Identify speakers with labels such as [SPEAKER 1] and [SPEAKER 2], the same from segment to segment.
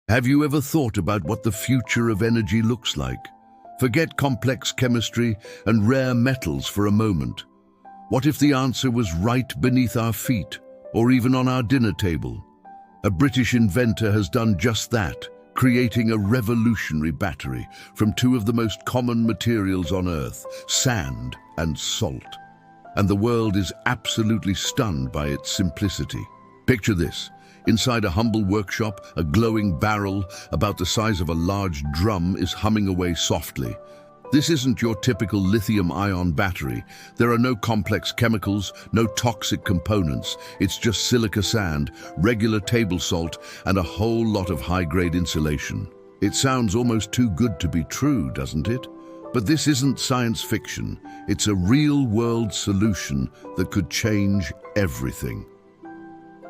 [SPEAKER 1] Have you ever thought about what the future of energy looks like? Forget complex chemistry and rare metals for a moment. What if the answer was right beneath our feet, or even on our dinner table? A British inventor has done just that, creating a revolutionary battery from two of the most common materials on Earth, sand and salt. And the world is absolutely stunned by its simplicity. Picture this. Inside a humble workshop, a glowing barrel about the size of a large drum is humming away softly. This isn't your typical lithium-ion battery. There are no complex chemicals, no toxic components. It's just silica sand, regular table salt, and a whole lot of high-grade insulation. It sounds almost too good to be true, doesn't it? But this isn't science fiction. It's a real-world solution that could change everything.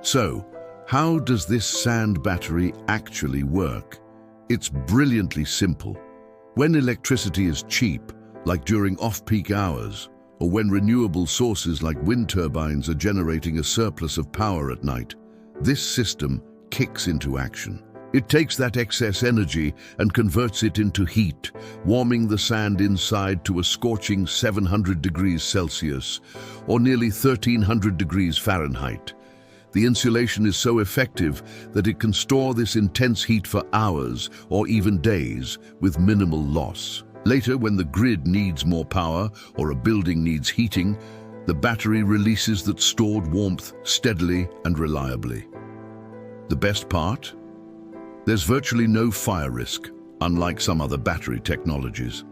[SPEAKER 1] So, how does this sand battery actually work? It's brilliantly simple. When electricity is cheap, like during off-peak hours, or when renewable sources like wind turbines are generating a surplus of power at night, this system kicks into action. It takes that excess energy and converts it into heat, warming the sand inside to a scorching 700 degrees Celsius, or nearly 1300 degrees Fahrenheit. The insulation is so effective that it can store this intense heat for hours or even days with minimal loss. Later, when the grid needs more power or a building needs heating, the battery releases that stored warmth steadily and reliably. The best part? There's virtually no fire risk, unlike some other battery technologies.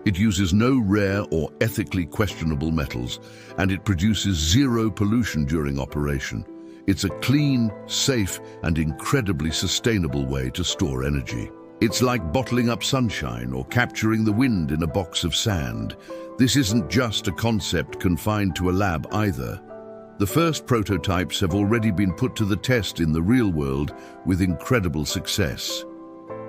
[SPEAKER 1] It uses no rare or ethically questionable metals, and it produces zero pollution during operation. It's a clean, safe, and incredibly sustainable way to store energy. It's like bottling up sunshine or capturing the wind in a box of sand. This isn't just a concept confined to a lab either. The first prototypes have already been put to the test in the real world with incredible success.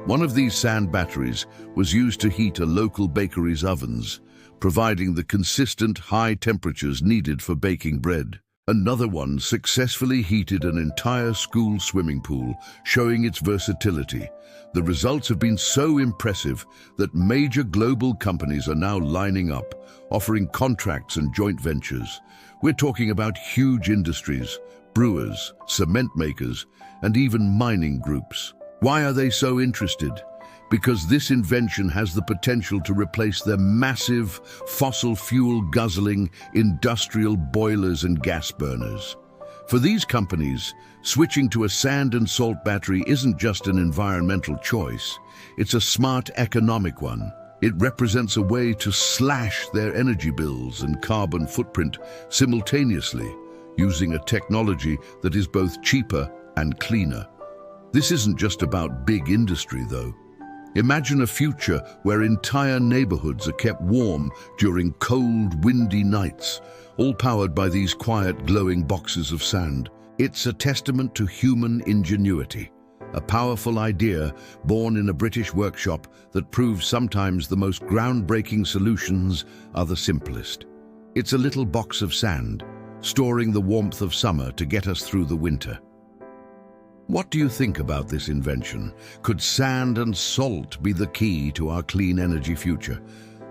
[SPEAKER 1] One of these sand batteries was used to heat a local bakery's ovens, providing the consistent high temperatures needed for baking bread. Another one successfully heated an entire school swimming pool, showing its versatility. The results have been so impressive that major global companies are now lining up, offering contracts and joint ventures. We're talking about huge industries, brewers, cement makers, and even mining groups. Why are they so interested? Because this invention has the potential to replace their massive fossil fuel guzzling industrial boilers and gas burners. For these companies, switching to a sand and salt battery isn't just an environmental choice, it's a smart economic one. It represents a way to slash their energy bills and carbon footprint simultaneously, using a technology that is both cheaper and cleaner. This isn't just about big industry, though. Imagine a future where entire neighborhoods are kept warm during cold, windy nights, all powered by these quiet, glowing boxes of sand. It's a testament to human ingenuity, a powerful idea born in a British workshop that proves sometimes the most groundbreaking solutions are the simplest. It's a little box of sand, storing the warmth of summer to get us through the winter. What do you think about this invention? Could sand and salt be the key to our clean energy future?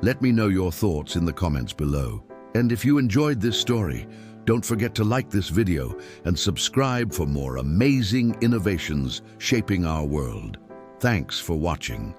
[SPEAKER 1] Let me know your thoughts in the comments below. And if you enjoyed this story, don't forget to like this video and subscribe for more amazing innovations shaping our world. Thanks for watching.